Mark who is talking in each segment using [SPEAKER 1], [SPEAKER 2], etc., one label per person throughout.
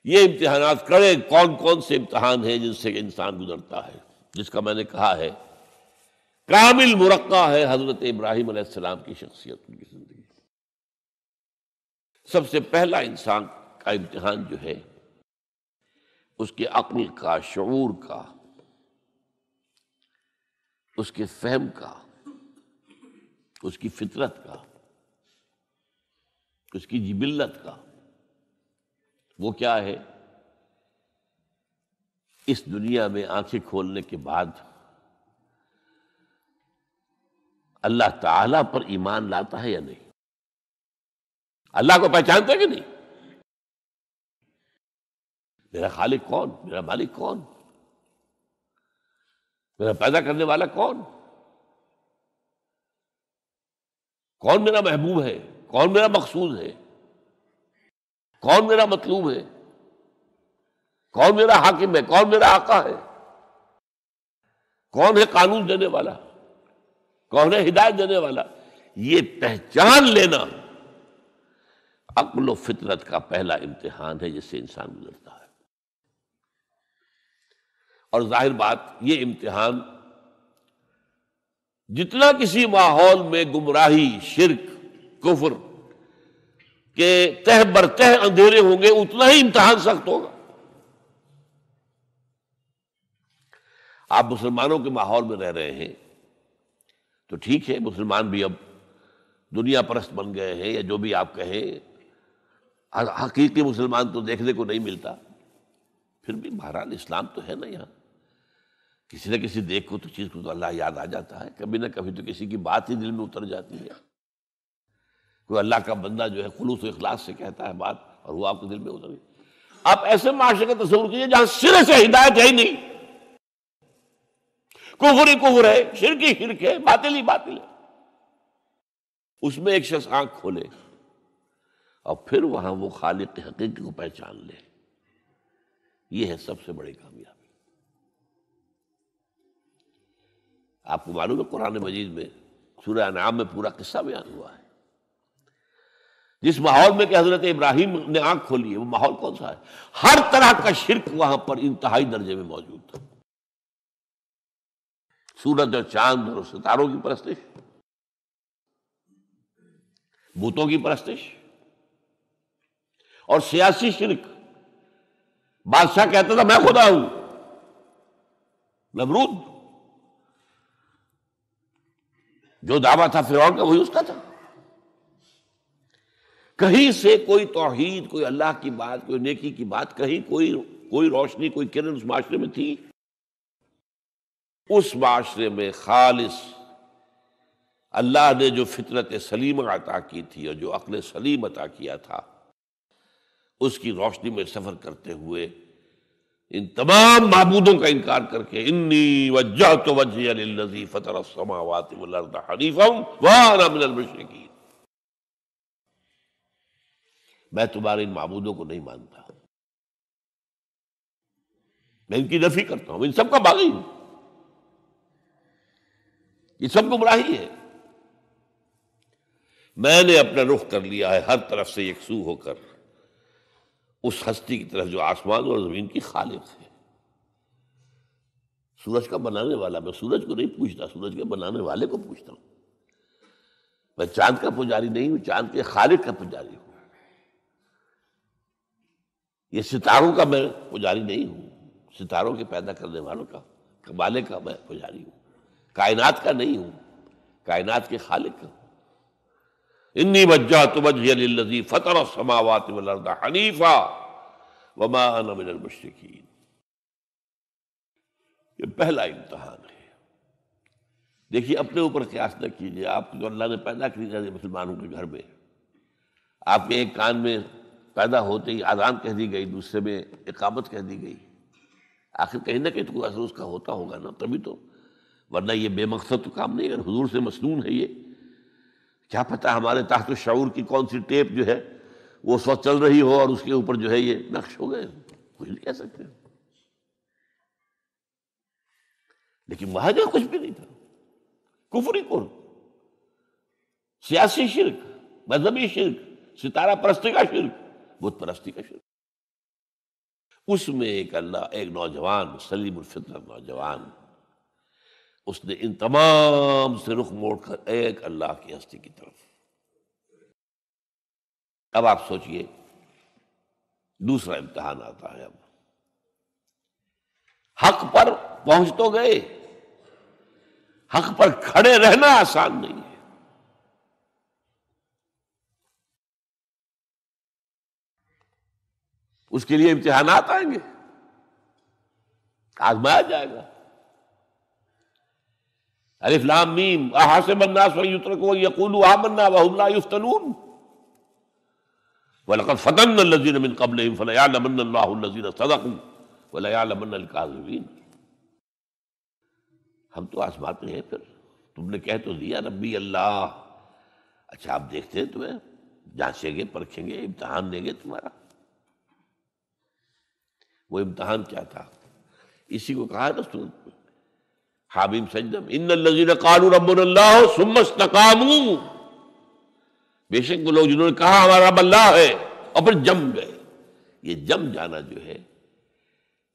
[SPEAKER 1] یہ امتحانات کڑے کون کون سے امتحان ہیں جن سے انسان گزرتا ہے، جس کا میں نے کہا ہے کامل مرقع ہے حضرت ابراہیم علیہ السلام کی شخصیت، ان کی زندگی۔ سب سے پہلا انسان کا امتحان جو ہے اس کے عقل کا، شعور کا، اس کے فہم کا، اس کی فطرت کا، اس کی جبلت کا۔ وہ کیا ہے؟ اس دنیا میں آنکھیں کھولنے کے بعد اللہ تعالیٰ پر ایمان لاتا ہے یا نہیں؟ اللہ کو پہچانتا ہے کہ نہیں؟ میرا خالق کون؟ میرا مالک کون؟ میرا پیدا کرنے والا کون؟ کون میرا محبوب ہے؟ کون میرا مقصود ہے؟ کون میرا مطلوب ہے؟ کون میرا حاکم ہے؟ کون میرا آقا ہے؟ کون ہے قانون دینے والا؟ کون ہے ہدایت دینے والا؟ یہ پہچان لینا عقل و فطرت کا پہلا امتحان ہے جس سے انسان گزرتا ہے۔ اور ظاہر بات یہ امتحان جتنا کسی ماحول میں گمراہی، شرک، کفر کے تہ برتہ اندھیرے ہوں گے اتنا ہی امتحان سخت ہوگا۔ آپ مسلمانوں کے ماحول میں رہ رہے ہیں تو ٹھیک ہے، مسلمان بھی اب دنیا پرست بن گئے ہیں یا جو بھی آپ کہیں، حقیقی مسلمان تو دیکھنے کو نہیں ملتا، پھر بھی بہرحال اسلام تو ہے نا یہاں۔ کسی نہ کسی دیکھ کو تو چیز کو تو اللہ یاد آ جاتا ہے، کبھی نہ کبھی تو کسی کی بات ہی دل میں اتر جاتی ہے۔ کوئی اللہ کا بندہ جو ہے خلوص و اخلاص سے کہتا ہے بات اور وہ آپ کے دل میں اتر گئی۔ آپ ایسے معاشرے کا تصور کیجیے جہاں سرے سے ہدایت ہے ہی نہیں، کفر ہی کفر ہے، شرک ہی شرک ہے، باطل ہی باطل ہے۔ اس میں ایک شخص آنکھ کھولے اور پھر وہاں وہ خالق حقیقی کو پہچان لے، یہ ہے سب سے بڑی کامیابی۔ آپ کو معلوم ہے قرآن مجید میں سورہ انعام میں پورا قصہ بیان ہوا ہے۔ جس ماحول میں کہ حضرت ابراہیم نے آنکھ کھولی ہے وہ ماحول کون سا ہے؟ ہر طرح کا شرک وہاں پر انتہائی درجے میں موجود تھا۔ سورج اور چاند اور ستاروں کی پرستش، بتوں کی پرستش، اور سیاسی شرک۔ بادشاہ کہتا تھا میں خدا ہوں، نمرود جو دعویٰ تھا فرعون کا وہی اس کا تھا۔ کہیں سے کوئی توحید، کوئی اللہ کی بات، کوئی نیکی کی بات، کہیں کوئی روشنی، کوئی کرن اس معاشرے میں تھی؟ اس معاشرے میں خالص اللہ نے جو فطرت سلیم عطا کی تھی اور جو عقل سلیم عطا کیا تھا، اس کی روشنی میں سفر کرتے ہوئے ان تمام معبودوں کا انکار کر کے انی وجہت وجہی للذی فطر السماوات والارض حنیفا وانا من المشرکین، میں تمہارے ان معبودوں کو نہیں مانتا، میں ان کی نفی کرتا ہوں، ان سب کا باغی ہوں، یہ سب گمراہی ہے۔ میں نے اپنا رخ کر لیا ہے ہر طرف سے یکسو ہو کر اس ہستی کی طرف جو آسمان اور زمین کی خالق ہے، سورج کا بنانے والا۔ میں سورج کو نہیں پوچھتا، سورج کے بنانے والے کو پوچھتا ہوں۔ میں چاند کا پجاری نہیں ہوں، چاند کے خالق کا پجاری ہوں۔ یہ ستاروں کا میں پجاری نہیں ہوں، ستاروں کے پیدا کرنے والوں کا، کمالے کا میں پجاری ہوں، کائنات کا نہیں ہوں، کائنات کے خالق کا۔ انی وجہت وجہی للذی فطر السماوات والارض حنیفا وما انا من المشرکین۔ یہ پہلا امتحان ہے۔ دیکھیے اپنے اوپر قیاس نہ کیجیے، آپ کو جو اللہ نے پیدا کیا مسلمانوں کے گھر میں، آپ کے ایک کان میں پیدا ہوتے ہی اذان کہہ دی گئی، دوسرے میں اقامت کہہ دی گئی، آخر کہیں نہ کہیں تو کوئی اثر اس کا ہوتا ہوگا نا، تبھی تو، ورنہ یہ بے مقصد تو کام نہیں ہے، حضور سے مسنون ہے یہ۔ کیا پتہ ہمارے تحت الشعور کی کون سی ٹیپ جو ہے وہ اس وقت چل رہی ہو اور اس کے اوپر جو ہے یہ نقش ہو گئے، کچھ نہیں کہہ سکتے۔ لیکن وہاں جو کچھ بھی نہیں تھا، کفر ہی کفر، سیاسی شرک، مذہبی شرک، ستارہ پرستی کا شرک، بت پرستی کا شرک۔ اس میں ایک نوجوان، سلیم الفطرت نوجوان، اس نے ان تمام سے رخ موڑ کر ایک اللہ کی ہستی کی طرف۔ اب آپ سوچئے دوسرا امتحان آتا ہے۔ اب حق پر پہنچ تو گئے، حق پر کھڑے رہنا آسان نہیں ہے۔ اس کے لیے امتحانات آئیں گے، آزمایا جائے گا۔ الف لام میم احسب الناس ان یترکوا ان یقولوا آمنا وهم لا یفتنون وَلَقَدْ فَتَنَّا الَّذِينَ مِن قَبْلِهِمْ فَلَيَعْلَمَنَّ اللَّهُ الَّذِينَ صَدَقُوا وَلَيَعْلَمَنَّ الْكَاذِبِينَ۔ ہم تو آزماتے ہیں، پھر تم نے کہہ تو دیا ربی اللہ، اچھا آپ دیکھتے ہیں تمہیں جانچیں گے، پرکھیں گے، امتحان لیں گے تمہارا۔ وہ امتحان کیا تھا؟ اسی کو کہا نا سورۃ میں حامیم سجدہ میں، ان الذین قالوا ربنا اللہ ثم استقاموا، بے شک وہ لوگ جنہوں نے کہا ہمارا رب اللہ ہے اور پھر جم گئے۔ یہ جم جانا جو ہے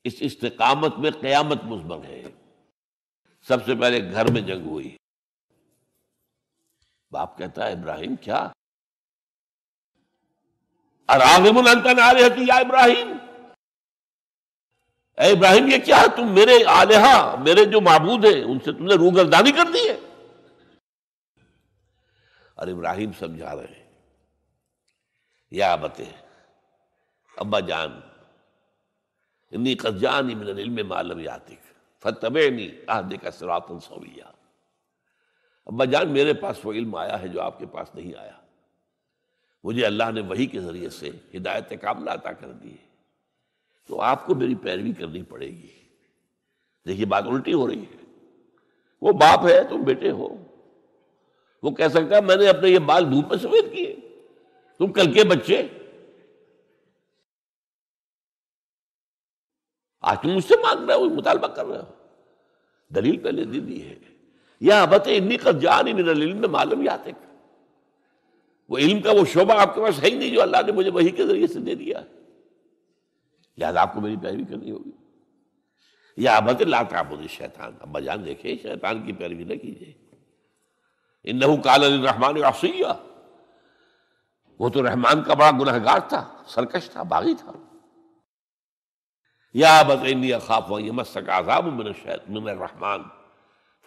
[SPEAKER 1] اس استقامت میں قیامت مضمر ہے۔ سب سے پہلے گھر میں جنگ ہوئی، باپ کہتا ہے ابراہیم کیا اراغب انت عن آلہتی یا ابراہیم، اے ابراہیم یہ کیا تم میرے آلہہ، میرے جو معبود ہیں ان سے تم نے روگردانی کر دی ہے۔ اور ابراہیم سمجھا رہے ہیں یا ابت، ابا جان انی قد جانی من العلم ما لم یاتک فاتبعنی اہدک صراطا سویا۔ ابا جان میرے پاس وہ علم آیا ہے جو آپ کے پاس نہیں آیا، مجھے اللہ نے وحی کے ذریعے سے ہدایت کاملہ عطا کر دی ہے، تو آپ کو میری پیروی کرنی پڑے گی۔ دیکھیے بات الٹی ہو رہی ہے، وہ باپ ہے تم بیٹے ہو، وہ کہہ سکتا ہے میں نے اپنے یہ بال دھوپ میں سفید کیے، تم کل کے بچے، آج تم مجھ سے مانگ رہے ہو، مطالبہ کر رہے ہو۔ دلیل پہلے دے دی ہے، یا ابت انی قد جانی من العلم ما لم یاتک، وہ علم کا وہ شعبہ آپ کے پاس ہے ہی نہیں جو اللہ نے مجھے وحی کے ذریعے سے دے دیا ہے، لہٰذا آپ کو میری پیروی کرنی ہوگی۔ یا ابت لا تعبد الشیطان، ابا جان دیکھیں شیطان کی پیروی نہ کیجیے، انہ کان للرحمن عصیا، وہ تو رحمان کا بڑا گنہگار تھا، سرکش تھا، باغی تھا۔ یا ابت انی اخاف ان یمسک عذاب من الرحمن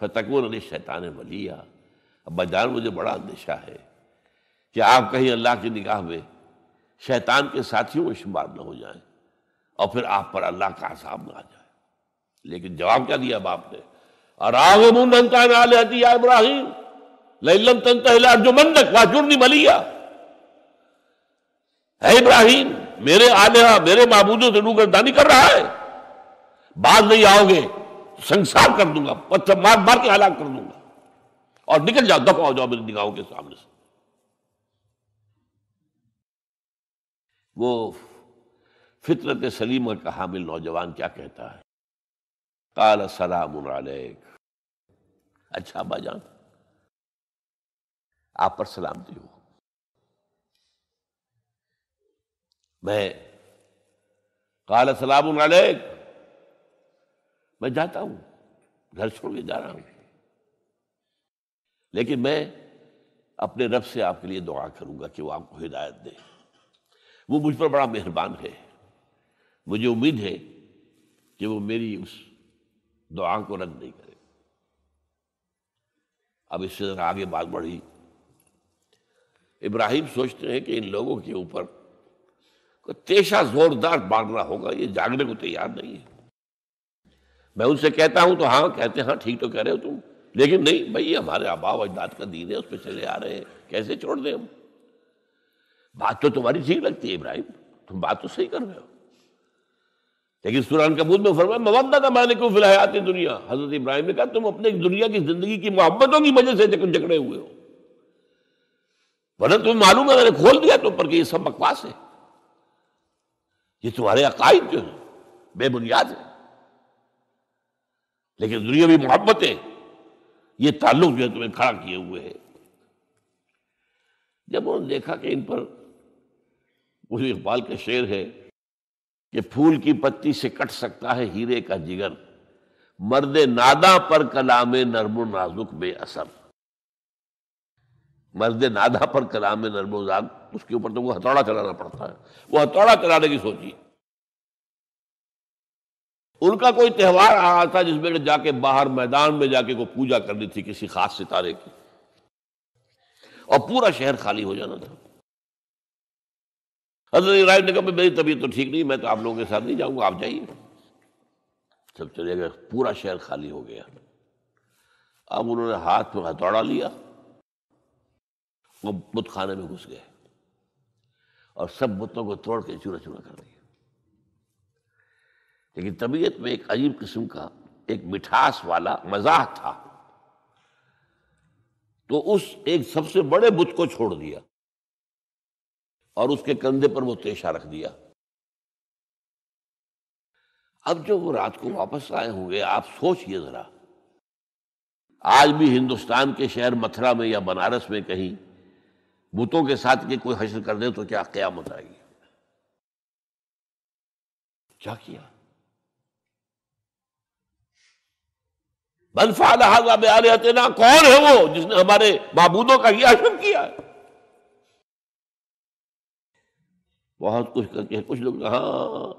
[SPEAKER 1] فتکون للشیطان ولیا، ابا جان مجھے بڑا اندیشہ ہے کہ آپ کہیں اللہ کی نگاہ میں شیطان کے ساتھیوں میں شمار نہ ہو جائیں اور پھر آپ پر اللہ کا عذاب نہ آ جائے۔ لیکن جواب کیا دیا باپ نے؟ اراغب انت عن آلہتی یا ابراہیم لئن لم تنتہ لارجمنک واہجرنی ملیا، اے ابراہیم میرے آلہہ، میرے معبودوں سے روگردانی کر رہا ہے، باز نہیں آؤ گے سنسار کر دوں گا، پتھر مار مار کے ہلاک کر دوں گا، اور نکل جاؤ، دفع ہو جاؤ میری نگاہوں کے سامنے سے۔ وہ فطرت سلیمہ کا حامل نوجوان کیا کہتا ہے؟ قال سلام علیک، اچھا ابا جان آپ پر سلامتی ہو، میں قال سلام علیک، میں جاتا ہوں، گھر چھوڑ کے جا رہا ہوں، لیکن میں اپنے رب سے آپ کے لیے دعا کروں گا کہ وہ آپ کو ہدایت دے، وہ مجھ پر بڑا مہربان ہے، مجھے امید ہے کہ وہ میری اس دعا کو رد نہیں کرے۔ اب اس سے ذرا آگے بات بڑھی، ابراہیم سوچتے ہیں کہ ان لوگوں کے اوپر کوئی تیشہ زوردار مارنا ہوگا، یہ جاگنے کو تیار نہیں ہے۔ میں ان سے کہتا ہوں تو ہاں کہتے ہیں، ہاں ٹھیک تو کہہ رہے ہو تم، لیکن نہیں بھائی یہ ہمارے آباء و اجداد کا دین ہے، اس پہ چلے آ رہے ہیں، کیسے چھوڑ دیں ہم؟ بات تو تمہاری ٹھیک لگتی ہے ابراہیم، تم بات تو صحیح کر رہے ہو، لیکن سورہ عنکبوت میں فرمایا مودۃ بینکم فی الحیاۃ الدنیا، حضرت ابراہیم نے کہا تم اپنے دنیا کی زندگی کی محبتوں کی وجہ سے جھگڑے ہوئے ہو، ورنہ تمہیں معلوم ہے میں نے کھول دیا تم پر کہ یہ سب بکواس ہے، یہ تمہارے عقائد جو ہیں بے بنیاد ہیں، لیکن دنیاوی محبتیں یہ تعلق جو ہے تمہیں کھڑا کیے ہوئے ہے۔ جب انہوں نے دیکھا کہ ان پر وہ اقبال کا شعر ہے کہ پھول کی پتی سے کٹ سکتا ہے ہیرے کا جگر، مرد ناداں پر کلام نرم و نازک بے اثر۔ مرد ناداں پر کلام نرم و نازک، اس کے اوپر تو وہ ہتھوڑا چلانا پڑتا ہے، وہ ہتھوڑا چلانے کی سوچی۔ ان کا کوئی تہوار آ رہا تھا جس میں جا کے باہر میدان میں جا کے کوئی پوجا کرنی تھی کسی خاص ستارے کی، اور پورا شہر خالی ہو جانا تھا۔ حضرت ابراہیم نے کہا میری طبیعت تو ٹھیک نہیں، میں تو آپ لوگوں کے ساتھ نہیں جاؤں گا، آپ جائیے۔ سب چلے گئے، پورا شہر خالی ہو گیا۔ اب انہوں نے ہاتھ میں ہتھوڑا لیا، وہ بت خانے میں گھس گئے اور سب بتوں کو توڑ کے چورا چورا کر دیا۔ لیکن طبیعت میں ایک عجیب قسم کا ایک مٹھاس والا مزاح تھا، تو اس ایک سب سے بڑے بت کو چھوڑ دیا اور اس کے کندھے پر وہ تیشہ رکھ دیا۔ اب جو وہ رات کو واپس آئے ہوں گے، آپ سوچئے ذرا، آج بھی ہندوستان کے شہر متھرا میں یا بنارس میں کہیں بتوں کے ساتھ کے کوئی حشر کر دے تو کیا قیامت آئے گی۔ کیا کیا؟ من فعل ھذا بآلہتنا، کون ہے وہ جس نے ہمارے معبودوں کا یہ حشر کیا ہے؟ بہت کچھ کر کے کچھ لوگ، ہاں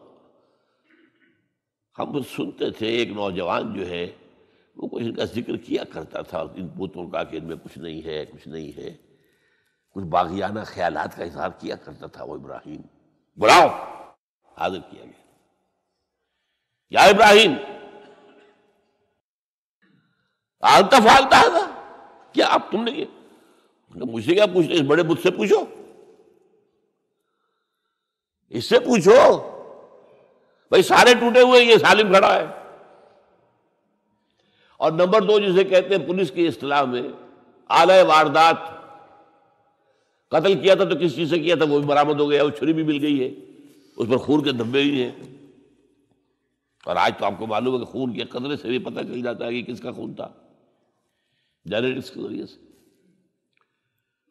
[SPEAKER 1] ہم سنتے تھے ایک نوجوان جو ہے وہ کچھ ان کا ذکر کیا کرتا تھا، ان بتوں کا کہ ان میں کچھ نہیں ہے، کچھ نہیں ہے، کچھ باغیانہ خیالات کا اظہار کیا کرتا تھا وہ ابراہیم۔ بلاؤ، حاضر کیا گیا۔ یا ابراہیم انت فعلت ھذا، کیا اب تم نے کیا؟ مجھ سے کیا پوچھتے، اس بڑے بت سے پوچھو، اس سے پوچھو، بھائی سارے ٹوٹے ہوئے، یہ سالم کھڑا ہے۔ اور نمبر دو، جسے کہتے ہیں پولیس کی اصطلاح میں آلہ واردات، قتل کیا تھا تو کس چیز سے کیا تھا وہ بھی برآمد ہو گیا، وہ چھری بھی مل گئی ہے، اس پر خون کے دھبے بھی ہیں، اور آج تو آپ کو معلوم ہے کہ خون کے قطرے سے بھی پتہ چل جاتا ہے کہ کس کا خون تھا، جینیٹکس کے ذریعے سے۔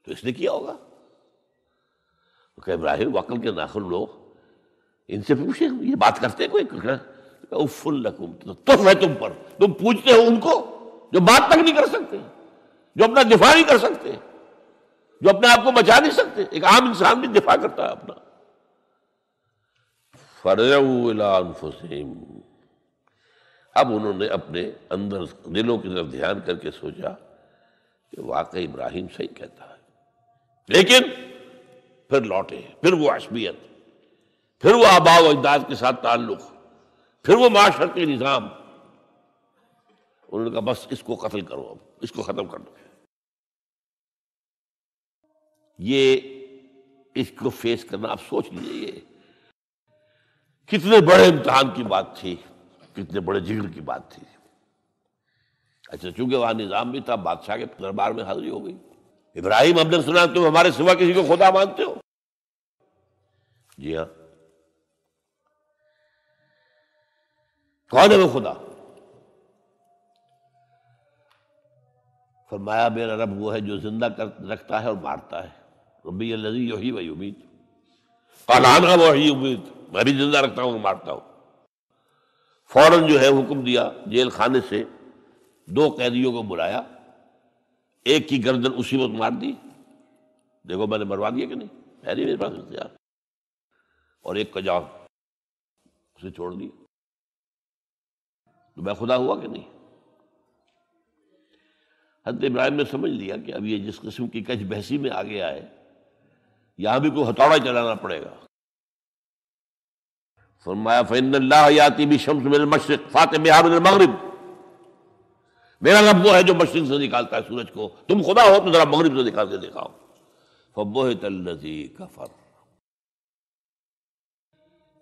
[SPEAKER 1] تو اس نے کیا ہوگا کہ ابراہیم وکل کے ناخن لو، ان سے پوچھے، یہ بات کرتے کوئی؟ اف لکم، تف ہے تم پر، تم پوچھتے ہو ان کو جو بات تک نہیں کر سکتے، جو اپنا دفاع نہیں کر سکتے، جو اپنے آپ کو بچا نہیں سکتے۔ ایک عام انسان بھی دفاع کرتا ہے اپنا۔ فرجعوا الی انفسہم، اب انہوں نے اپنے اندر دلوں کی طرف دھیان کر کے سوچا کہ واقعی ابراہیم صحیح کہتا ہے، لیکن پھر لوٹے، پھر وہ عصبیت، پھر وہ آباء و اجداد کے ساتھ تعلق، پھر وہ معاشرتی نظام۔ انہوں نے کہا بس اس کو قتل کرو، اب اس کو ختم کر دو۔ یہ اس کو فیس کرنا، آپ سوچ لیجیے یہ کتنے بڑے امتحان کی بات تھی، کتنے بڑے جگر کی بات تھی۔ اچھا چونکہ وہاں نظام بھی تھا، بادشاہ کے دربار میں حاضری ہو گئی۔ ابراہیم ہم نے سنا تم ہمارے سوا کسی کو خدا مانتے ہو؟ جی ہاں، کون ہے وہ خدا؟ فرمایا میرا رب وہ ہے جو زندہ رکھتا ہے اور مارتا ہے، ربی الذی یحیی و یمیت، قال انا احیی و امیت، میں بھی زندہ رکھتا ہوں اور مارتا ہوں۔ فوراً جو ہے حکم دیا، جیل خانے سے 2 قیدیوں کو بلایا، ایک کی گردن اسی وقت مار دی، دیکھو میں نے مروا دیا کہ نہیں، ہے نہیں میرے پاس اختیار، اور ایک کا جان اسے چھوڑ دی، تو میں خدا ہوا کہ نہیں؟ حضرت ابراہیم نے سمجھ لیا کہ اب یہ جس قسم کی کچھ بحثی میں آگے آئے، یہاں بھی کوئی ہتھوڑا چلانا پڑے گا۔ فرمایا فإن اللہ یاتی بالشمس من المشرق فأت بہا من المغرب، میرا رب وہ ہے جو مشرق سے نکالتا ہے سورج کو، تم خدا ہو تو ذرا مغرب سے نکال کے دکھاؤ۔ فبہت الذی کفر،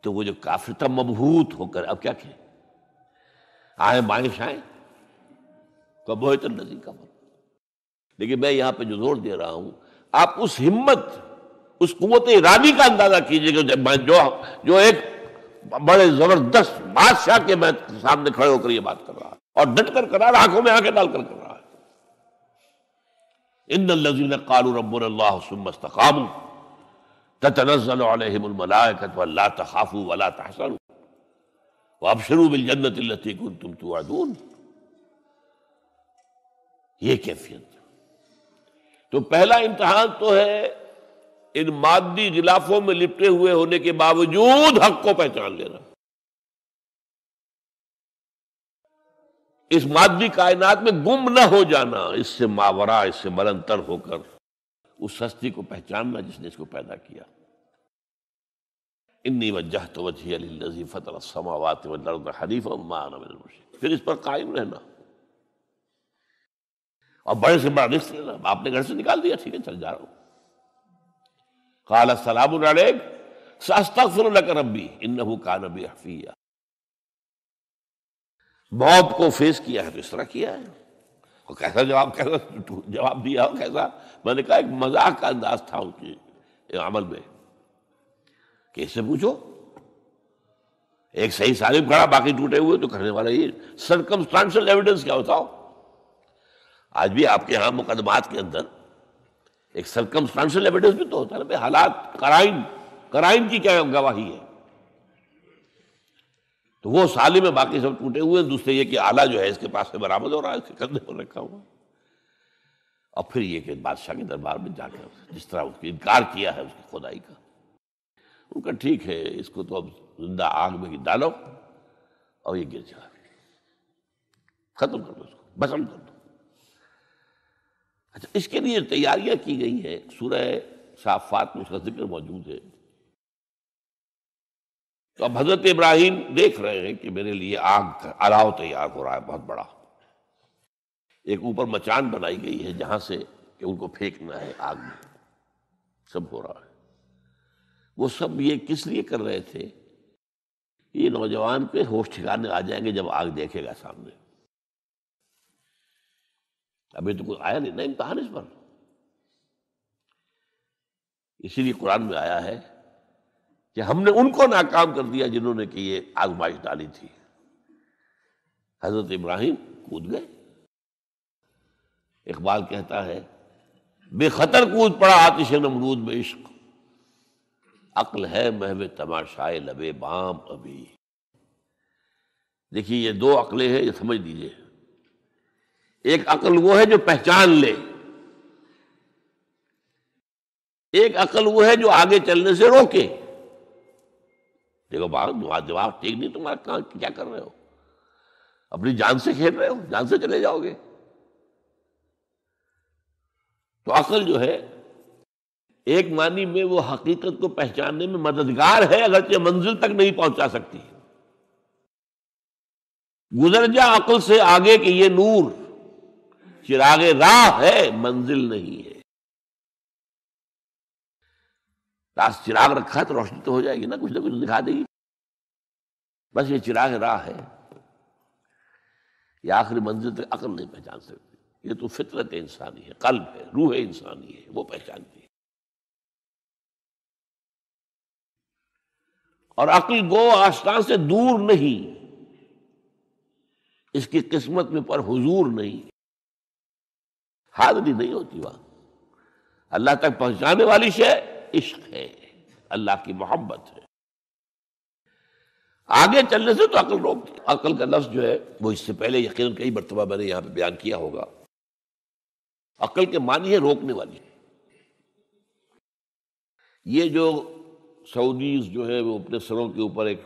[SPEAKER 1] تو وہ جو کافر تھا مبہوت ہو کر اب کیا کہ آئیں بائیں شائیں، فبہت الذی کفر۔ لیکن میں یہاں پہ جو زور دے رہا ہوں، آپ اس ہمت، اس قوت ارادی کا اندازہ کیجئے کہ جو ایک بڑے زبردست بادشاہ کے میں سامنے کھڑے ہو کر یہ بات کر رہا ہے، اور ڈٹ کر رہا ہے، آنکھوں میں آنکھیں ڈال کر رہا ہے۔ ان الذین قالوا ربنا اللہ ثم استقاموا تتنزل علیہم الملائکۃ الا تخافوا ولا تحزنوا وابشروا بالجنۃ التی کنتم توعدون. یہ کیفیت. تو پہلا امتحان تو ہے ان مادی غلافوں میں لپٹے ہوئے ہونے کے باوجود حق کو پہچان لینا. اس مادی کائنات میں گم نہ ہو جانا، اس سے ماورا، اس سے بلندتر ہو کر اس ہستی کو پہچاننا جس نے اس کو پیدا کیا. انی وجہت وجہی للذی فطر السماوات والارض حنیفا وما انا من المشرکین. پھر اس پر قائم رہنا اور بڑے سے بڑا رزق لینا. آپ نے گھر سے نکال دیا، ٹھیک ہے چل جا رہا ہوں. قال السلام علیک ساستغفر لک ربی انہ کان بی حفیہ. موت کو فیس کیا ہے تو اس طرح کیا ہے. اور کیسا جواب دیا ہو کیسا. میں نے کہا ایک مذاق کا انداز تھا ان کے عمل میں کہ اس سے پوچھو ایک صحیح سالم کھڑا باقی ٹوٹے ہوئے تو کرنے والا یہ سرکمسٹانشل ایویڈنس کیا ہوتا ہو. آج بھی آپ کے ہاں مقدمات کے اندر ایک سرکمسٹانشل ایویڈنس بھی تو ہوتا ہے نا. حالات قرائن کی کیا گواہی ہے. تو وہ سالم میں باقی سب ٹوٹے ہوئے. دوسرے یہ کہ آلہ جو ہے اس کے پاس سے برآمد ہو رہا ہے، اس کے کندھے پر رکھا ہوا. اور پھر یہ کہ بادشاہ کے دربار میں جا کر جس طرح اس کو انکار کیا ہے اس کی خدائی کا. ان کا ٹھیک ہے اس کو تو اب زندہ آگ میں ڈالو اور یہ گر جائے، ختم کر دو، اس کو بسم کر دو. اچھا اس کے لیے تیاریاں کی گئی ہیں. سورہ صافات میں اس کا ذکر موجود ہے. تو اب حضرت ابراہیم دیکھ رہے ہیں کہ میرے لیے آگ کا الاؤ تیار ہو رہا ہے بہت بڑا. ایک اوپر مچان بنائی گئی ہے جہاں سے کہ ان کو پھینکنا ہے آگ میں. سب ہو رہا ہے. وہ سب یہ کس لیے کر رہے تھے؟ یہ نوجوان کے ہوش ٹھکانے آ جائیں گے جب آگ دیکھے گا سامنے. ابھی تو کوئی آیا نہیں نا امتحان اس پر. اسی لیے قرآن میں آیا ہے کہ ہم نے ان کو ناکام کر دیا جنہوں نے کہ یہ آزمائش ڈالی تھی. حضرت ابراہیم کود گئے. اقبال کہتا ہے بے خطر کود پڑا آتش نمرود میں عشق، عقل ہے محو تماشائے لبے بام ابھی. دیکھیے یہ دو عقلیں ہیں، یہ سمجھ لیجیے. ایک عقل وہ ہے جو پہچان لے، ایک عقل وہ ہے جو آگے چلنے سے روکے. دیکھو جواب ٹھیک نہیں، تمہارا کیا کر رہے ہو؟ اپنی جان سے کھیل رہے ہو، جان سے چلے جاؤ گے. تو عقل جو ہے ایک معنی میں وہ حقیقت کو پہچاننے میں مددگار ہے، اگرچہ منزل تک نہیں پہنچا سکتی. گزر جا عقل سے آگے کہ یہ نور چراغ راہ ہے منزل نہیں ہے. راس چراغ رکھا ہے تو روشنی تو ہو جائے گی نا، کچھ نہ کچھ دکھا دے گی. بس یہ چراغ راہ ہے، یہ آخری منزل تک عقل نہیں پہچان سکتی. یہ تو فطرت انسانی ہے، قلب ہے، روح انسانی ہے، وہ پہچانتی ہے. اور عقل گو آستان سے دور نہیں، اس کی قسمت میں پر حضور نہیں، حاضری نہیں ہوتی وہاں. اللہ تک پہنچانے والی شے عشق ہے، اللہ کی محبت ہے. آگے چلنے سے تو عقل روکتی. عقل کا لفظ جو ہے وہ اس سے پہلے یقیناً کئی مرتبہ میں نے یہاں پہ بیان کیا ہوگا. عقل کے معنی ہے روکنے والی. یہ جو سعودیز جو ہے وہ اپنے سروں کے اوپر ایک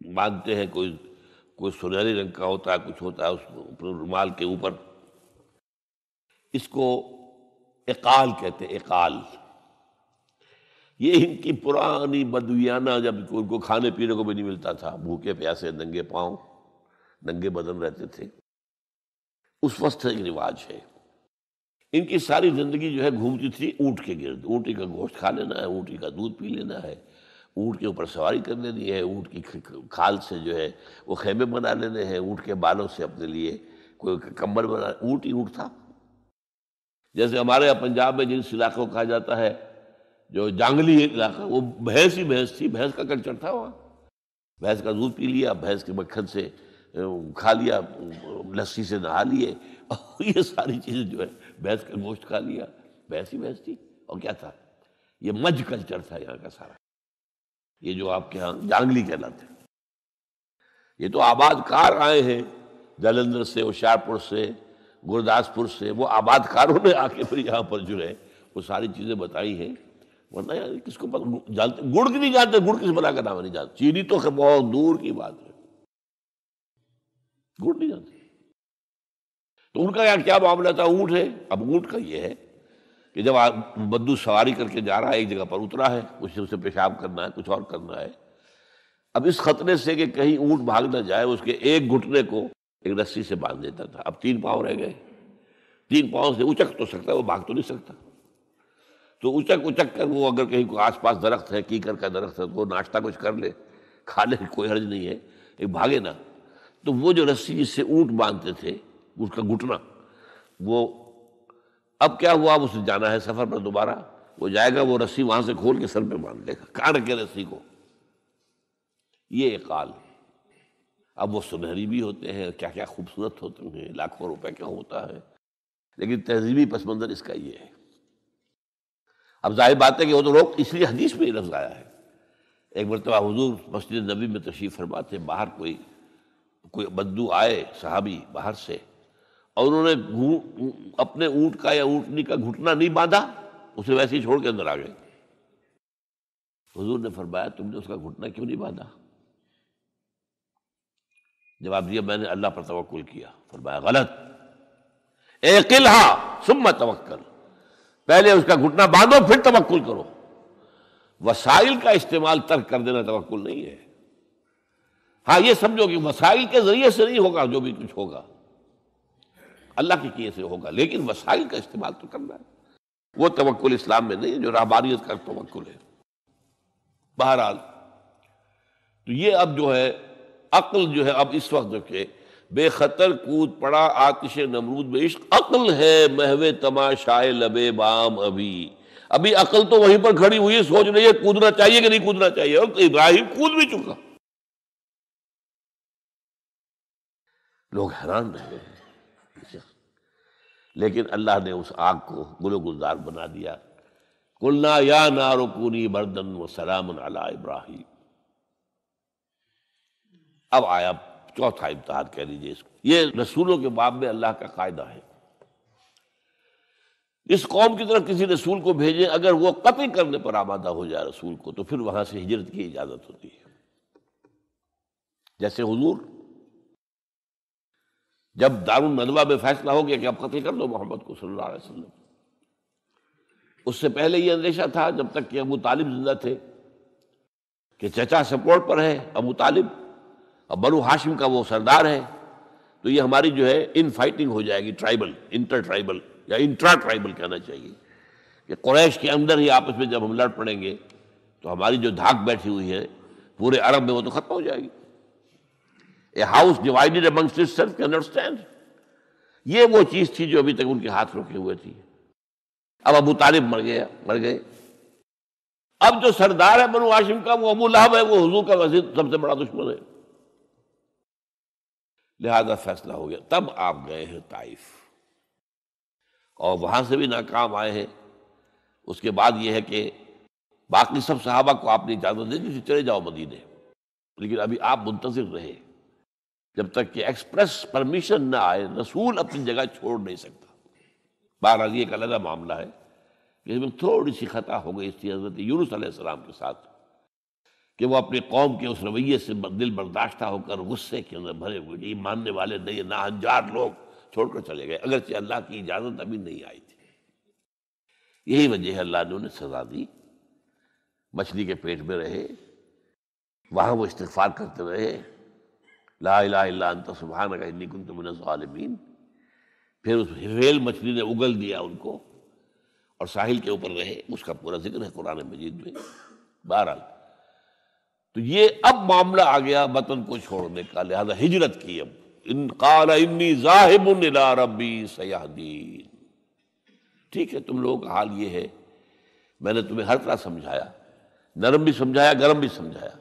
[SPEAKER 1] باندھتے ہیں، کوئی سنہری رنگ کا ہوتا ہے، کچھ ہوتا ہے اس اپنے رومال کے اوپر. اس کو اقال کہتے ہیں، اقال. یہ ان کی پرانی بدویانہ، جب ان کو کھانے پینے کو بھی نہیں ملتا تھا، بھوکے پیاسے ننگے پاؤں ننگے بدن رہتے تھے، اس وقت ایک رواج ہے. ان کی ساری زندگی جو ہے گھومتی تھی اونٹ کے گرد. اونٹی کا گوشت کھا لینا ہے، اونٹی کا دودھ پی لینا ہے، اونٹ کے اوپر سواری کر لینی ہے، اونٹ کی کھال سے جو ہے وہ خیمے بنا لینے ہیں، اونٹ کے بالوں سے اپنے لیے کوئی کمبل بنا. اونٹ ہی اونٹ تھا. جیسے ہمارے یہاں پنجاب میں جس علاقوں کو کہا جاتا ہے جو جانگلی علاقہ، وہ بھینس ہی بھینس تھی، بھینس کا کلچر تھا وہاں. بھینس کا دودھ پی لیا، بھینس کے مکھن سے کھا لیا، لسی سے نہا لیے، اور یہ ساری چیزیں جو ہے بھینس کا گوشت کھا لیا. بھینس ہی بھینس تھی. اور کیا تھا؟ یہ مج کلچر تھا یہاں کا سارا، یہ جو آپ کے ہاں جانگلی کہلاتے ہیں، یہ تو آباد کار آئے ہیں جلندھر سے، ہوشیارپور سے، گرداسپور سے، وہ آباد کاروں نے آ کے پھر یہاں پر جو ہے وہ ساری چیزیں بتائی ہیں، ورنہ یار کس کو جانتے، گڑ کی نہیں جانتے، گڑ کس بلا کا نام نہیں جانتے، چینی تو بہت دور کی بات ہے، گڑ نہیں جانتے۔ تو ان کا کیا معاملہ تھا؟ اونٹ ہے، اب اونٹ کا یہ ہے کہ جب بدو سواری کر کے جا رہا ہے، ایک جگہ پر اترا ہے، اسے پیشاب کرنا ہے، کچھ اور کرنا ہے، اب اس خطرے سے کہ کہیں اونٹ بھاگ نہ جائے، اس کے ایک گھٹنے کو ایک رسی سے باندھ دیتا تھا۔ اب 3 پاؤں رہ گئے، 3 پاؤں سے اچک تو سکتا ہے، وہ بھاگ تو نہیں سکتا، تو اچک اچک کر وہ اگر کہیں آس پاس درخت ہے، کیکر کا درخت ہے، تو وہ ناشتہ کچھ کر لے، کھا لے، کوئی حرج نہیں ہے، ایک بھاگے نا۔ تو وہ جو رسی جس سے اونٹ باندھتے تھے، اس کا گھٹنا، وہ اب کیا ہوا، اسے جانا ہے سفر پر دوبارہ، وہ جائے گا، وہ رسی وہاں سے کھول کے سر پہ باندھ لے گا، کاٹ کے رسی کو۔ یہ اقال، اب وہ سنہری بھی ہوتے ہیں، کیا کیا خوبصورت ہوتے ہیں، لاکھوں روپے کا ہوتا ہے، لیکن تہذیبی پس منظر اس کا یہ ہے۔ اب ظاہر بات ہے کہ وہ تو لوگ، اس لیے حدیث میں یہ لفظ آیا ہے۔ ایک مرتبہ حضور مسجد نبی میں تشریف فرما تھے، باہر کوئی بدو آئے صحابی باہر سے، اور انہوں نے اپنے اونٹ کا یا اونٹنی کا گھٹنا نہیں باندھا، اسے ویسے ہی چھوڑ کے اندر آ گئے۔ حضور نے فرمایا تم نے اس کا گھٹنا کیوں نہیں باندھا؟ جواب دیا میں نے اللہ پر توکل کیا۔ فرمایا غلط، اعقلھا ثم توکل، پہلے اس کا گھٹنا باندھو پھر توکل کرو۔ وسائل کا استعمال ترک کر دینا توکل نہیں ہے۔ ہاں یہ سمجھو کہ وسائل کے ذریعے سے نہیں ہوگا، جو بھی کچھ ہوگا اللہ کے کیے سے ہوگا، لیکن وسائل کا استعمال تو کرنا ہے، وہ توکل اسلام میں نہیں ہے جو رہبانیت کا توکل ہے۔ بہرحال تو یہ اب جو ہے عقل جو ہے، اب اس وقت جو کہ بے خطر کود پڑا آتش نمرود میں عشق، عقل ہے محو تماشائے لبے بام، ابھی عقل تو وہیں پر کھڑی ہوئی سوچ رہی ہے کودنا چاہیے کہ نہیں کودنا چاہیے، اور ابراہیم کود بھی چکا۔ لوگ حیران رہ گئے، لیکن اللہ نے اس آگ کو گل و گلزار بنا دیا۔ قلنا یا نار کونی بردن وسلاما علی ابراہیم۔ اب آیا چوتھا امتحان کہہ لیجیے اس کو، یہ رسولوں کے باب میں اللہ کا قاعدہ ہے، اس قوم کی طرف کسی رسول کو بھیجیں، اگر وہ قتل کرنے پر آمادہ ہو جائے رسول کو، تو پھر وہاں سے ہجرت کی اجازت ہوتی ہے۔ جیسے حضور جب دارالندوہ میں فیصلہ ہو گیا کہ اب قتل کر دو محمد کو صلی اللہ علیہ وسلم، اس سے پہلے یہ اندیشہ تھا جب تک کہ ابو طالب زندہ تھے کہ چچا سپورٹ پر ہے ابو طالب، اب بنو ہاشم کا وہ سردار ہے، تو یہ ہماری جو ہے ان فائٹنگ ہو جائے گی، ٹرائبل، انٹر ٹرائبل یا انٹرا ٹرائبل کہنا چاہیے، کہ قریش کے اندر ہی آپس میں جب ہم لڑ پڑیں گے تو ہماری جو دھاک بیٹھی ہوئی ہے پورے عرب میں وہ تو ختم ہو جائے گی۔ A house divided amongst it self can understand, یہ وہ چیز تھی جو ابھی تک ان کے ہاتھ روکے ہوئے تھی۔ اب ابو طالب مر گئے، اب جو سردار ہے بنو ہاشم کا وہ ابو لہب ہے، وہ حضور کا وزیر سب سے بڑا دشمن ہے، لہذا فیصلہ ہو گیا۔ تب آپ گئے ہیں طائف اور وہاں سے بھی ناکام آئے ہیں۔ اس کے بعد یہ ہے کہ باقی سب صحابہ کو آپ نے اجازت دے دی چلے جاؤ مدینے، لیکن ابھی آپ منتظر رہے جب تک کہ ایکسپریس پرمیشن نہ آئے، رسول اپنی جگہ چھوڑ نہیں سکتا۔ بہرحال یہ ایک علیحدہ معاملہ ہے کہ اس میں تھوڑی سی خطا ہو گئی تھی حضرت یونس علیہ السلام کے ساتھ، کہ وہ اپنی قوم کے اس رویے سے دل برداشتہ ہو کر غصے کے اندر بھرے ہوئے، یہ ماننے والے نہیں، ناہنجار لوگ چھوڑ کر چلے گئے، اگرچہ اللہ کی اجازت ابھی نہیں آئی تھی۔ یہی وجہ ہے اللہ نے انہیں سزا دی، مچھلی کے پیٹ میں رہے، وہاں وہ استغفار کرتے رہے، لا الہ الا انت سبحانک انی کنت من الظالمین۔ پھر اس ویل مچھلی نے اگل دیا ان کو اور ساحل کے اوپر رہے، اس کا پورا ذکر ہے قرآن مجید میں۔ بہرحال تو یہ اب معاملہ آ گیا وطن کو چھوڑنے کا، لہذا ہجرت کی۔ اب ان قال انی ذاہب الی ربی سیہدین، ٹھیک ہے تم لوگوں کا حال یہ ہے، میں نے تمہیں ہر طرح سمجھایا، نرم بھی سمجھایا، گرم بھی سمجھایا،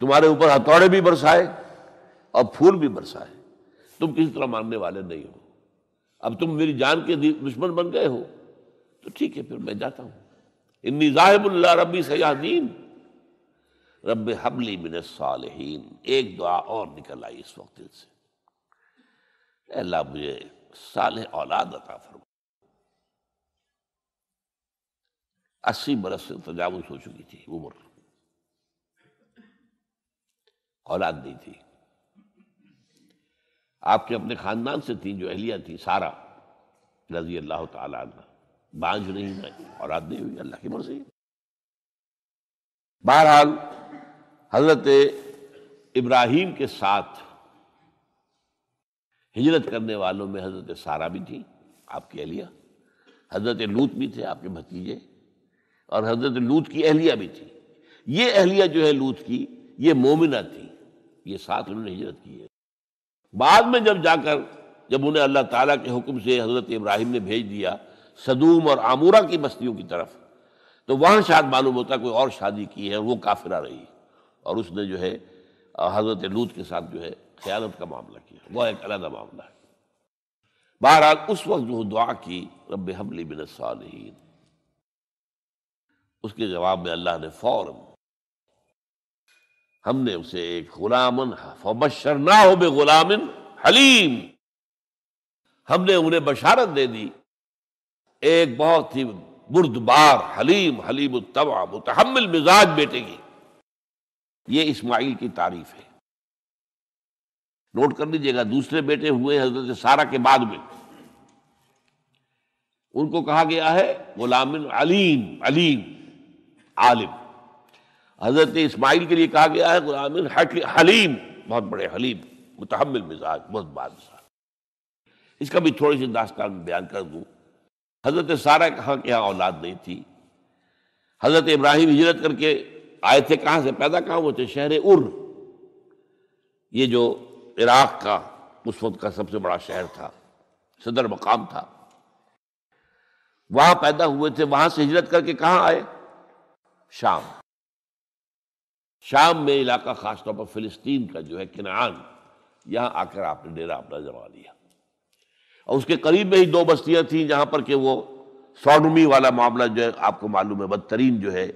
[SPEAKER 1] تمہارے اوپر ہتھوڑے بھی برسائے اور پھول بھی برسائے، تم کسی طرح ماننے والے نہیں ہو، اب تم میری جان کے دشمن بن گئے ہو، تو ٹھیک ہے پھر میں جاتا ہوں، انی ذاہب اللہ ربی سیہدین رب ہب لی من الصالحین. ایک دعا اور نکل آئی اس وقت دل سے، اے اللہ مجھے صالح اولاد عطا فرما. 80 برس سے تجاوز ہو چکی تھی عمر، اولاد نہیں تھی. آپ کے اپنے خاندان سے تھیں جو اہلیہ تھی سارہ رضی اللہ تعالی عنہ، بانجھ نہیں ہوئی، اولاد نہیں ہوئی، اللہ کی مرضی. بہرحال حضرت ابراہیم کے ساتھ ہجرت کرنے والوں میں حضرت سارہ بھی تھی آپ کی اہلیہ، حضرت لوط بھی تھے آپ کے بھتیجے، اور حضرت لوط کی اہلیہ بھی تھی. یہ اہلیہ جو ہے لوط کی، یہ مومنہ تھی، یہ ساتھ انہوں نے ہجرت کی ہے. بعد میں جب انہیں اللہ تعالیٰ کے حکم سے حضرت ابراہیم نے بھیج دیا سدوم اور عامورہ کی بستیوں کی طرف، تو وہاں شاید معلوم ہوتا کوئی اور شادی کی ہے، وہ کافرہ رہی، اور اس نے جو ہے حضرت لوط کے ساتھ جو ہے خیانت کا معاملہ کیا، وہ ایک علیحدہ معاملہ ہے. بہرحال اس وقت جو دعا کی رب ہب لی من الصالحین، اس کے جواب میں اللہ نے فوراً ہم نے اسے ایک غلامن فبشرناہ بغلام حلیم، ہم نے انہیں بشارت دے دی ایک بہت ہی بردبار حلیم الطبع متحمل مزاج بیٹے کی. یہ اسماعیل کی تعریف ہے. نوٹ کر لیجیے گا، دوسرے بیٹے ہوئے حضرت سارہ کے بعد میں، ان کو کہا گیا ہے غلام علیم عالم. حضرت اسماعیل کے لیے کہا گیا ہے غلام حلیم، بہت بڑے حلیم، متحمل مزاج، بہت بادشاہ. اس کا بھی تھوڑی سی داستان بیان کر دوں. حضرت سارہ کہاں کے یہاں اولاد نہیں تھی. حضرت ابراہیم ہجرت کر کے آئے تھے، کہاں سے پیدا کہاں ہوئے تھے؟ شہر یہ جو عراق کا اس وقت کا سب سے بڑا شہر تھا، صدر مقام تھا، وہاں پیدا ہوئے تھے. وہاں سے ہجرت کر کے کہاں آئے؟ شام میں علاقہ، خاص طور پر فلسطین کا جو ہے کنعان، یہاں آ کر آپ نے ڈیرا اپنا جما لیا. اور اس کے قریب میں ہی 2 بستیاں تھیں جہاں پر کہ وہ سوڈومی والا معاملہ جو ہے آپ کو معلوم ہے، بدترین جو ہے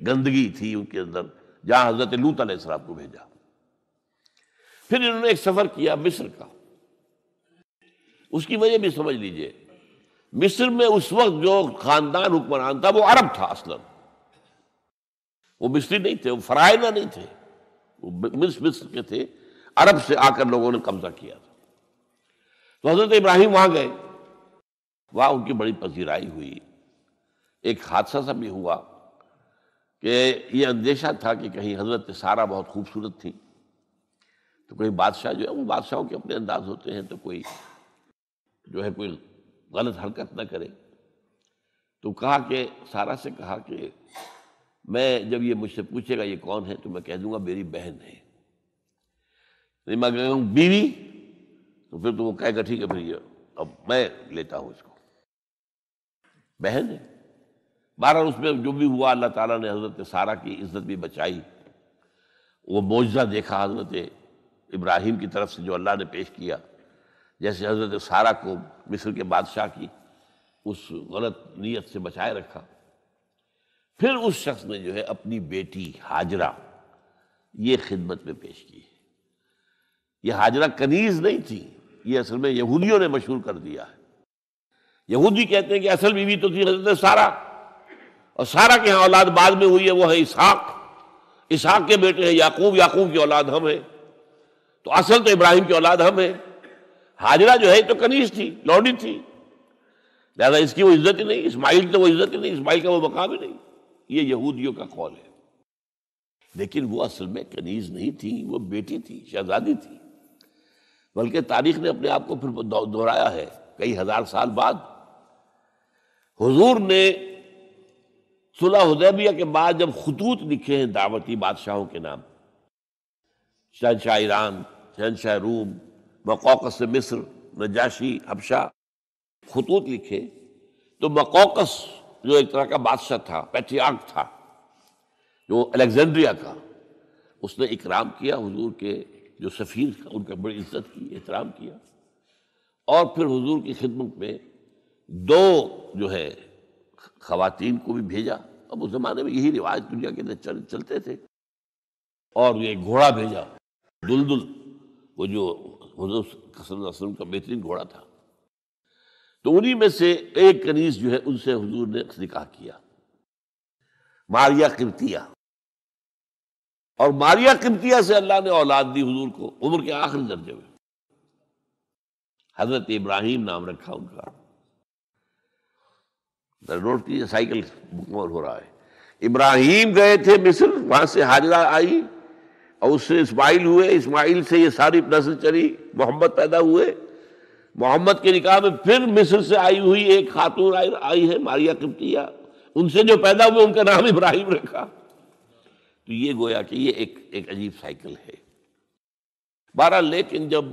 [SPEAKER 1] گندگی تھی ان کے اندر، جہاں حضرت لوط علیہ السلام کو بھیجا. پھر انہوں نے ایک سفر کیا مصر کا. اس کی وجہ بھی سمجھ لیجئے، مصر میں اس وقت جو خاندان حکمران تھا وہ عرب تھا اصلا، وہ مصری نہیں تھے، وہ فرائضہ نہیں تھے، وہ مصر کے تھے، عرب سے آ کر لوگوں نے قبضہ کیا تھا. تو حضرت ابراہیم وہاں گئے، وہاں ان کی بڑی پذیرائی ہوئی. ایک حادثہ سا بھی ہوا کہ یہ اندیشہ تھا کہ کہیں حضرت سارہ بہت خوبصورت تھی، تو کوئی بادشاہ جو ہے، وہ بادشاہوں کے اپنے انداز ہوتے ہیں، تو کوئی جو ہے کوئی غلط حرکت نہ کرے. تو کہا کہ سارہ سے کہا کہ میں جب یہ مجھ سے پوچھے گا یہ کون ہے تو میں کہہ دوں گا میری بہن ہے. نہیں میں کہوں گا بیوی، تو پھر تو وہ کہے گا ٹھیک ہے پھر یہ اب میں لیتا ہوں اس کو، بہن ہے. بہرحال اس میں جو بھی ہوا، اللہ تعالیٰ نے حضرت سارہ کی عزت بھی بچائی. وہ معجزہ دیکھا حضرت ابراہیم کی طرف سے جو اللہ نے پیش کیا، جیسے حضرت سارہ کو مصر کے بادشاہ کی اس غلط نیت سے بچائے رکھا. پھر اس شخص نے جو ہے اپنی بیٹی ہاجرہ یہ خدمت میں پیش کی. یہ ہاجرہ کنیز نہیں تھی، یہ اصل میں یہودیوں نے مشہور کر دیا ہے. یہودی کہتے ہیں کہ اصل بیوی تو تھی حضرت سارہ، اور سارہ کے ہاں اولاد بعد میں ہوئی ہے، وہ ہے اسحاق کے بیٹے ہیں یعقوب کی اولاد ہم ہیں. تو اصل تو ابراہیم کی اولاد ہم ہیں. ہاجرہ جو ہے تو کنیز تھی، لونڈی تھی، لہذا اس کی وہ عزت ہی نہیں، اسماعیل کی تو وہ عزت ہی نہیں، اسماعیل کا وہ مقام ہی نہیں. یہ یہودیوں کا قول ہے. لیکن وہ اصل میں کنیز نہیں تھی، وہ بیٹی تھی، شہزادی تھی. بلکہ تاریخ نے اپنے آپ کو پھر دہرایا ہے کئی ہزار سال بعد. حضور نے صلح حدیبیہ کے بعد جب خطوط لکھے ہیں دعوتی بادشاہوں کے نام، شہنشاہ ایران، شہنشاہ روم، مقوقس مصر، نجاشی حبشہ، خطوط لکھے، تو مقوقس جو ایک طرح کا بادشاہ تھا، پیٹریارک تھا، جو الیگزینڈریا کا، اس نے اکرام کیا حضور کے جو سفیر تھا، ان کا بڑی عزت کی، احترام کیا. اور پھر حضور کی خدمت میں 2 جو ہے خواتین کو بھی بھیجا اب اس زمانے میں یہی رواج دنیا کے اندر چلتے تھے. اور یہ گھوڑا بھیجا دلدل، وہ جو حضور صلی اللہ علیہ وسلم کا بہترین گھوڑا تھا. تو انہی میں سے ایک کنیز جو ہے ان سے حضور نے نکاح کیا، ماریہ قبطیہ. اور ماریہ قبطیہ سے اللہ نے اولاد دی حضور کو عمر کے آخری درجے میں. حضرت ابراہیم نام رکھا ان کا. نوٹ کیجیے، سائیکل مکمل ہو رہا ہے. ابراہیم گئے تھے مصر، وہاں سے ہاجرہ آئی اور اس سے اسماعیل ہوئے، اسماعیل سے یہ ساری نسل چلی، محمد پیدا ہوئے. محمد کے نکاح میں پھر مصر سے آئی ہوئی ایک خاتون آئی ہے ماریہ قبطیہ، ان سے جو پیدا ہوئے ان کا نام ابراہیم رکھا. تو یہ گویا کہ یہ ایک عجیب سائیکل ہے. بہرحال لیکن جب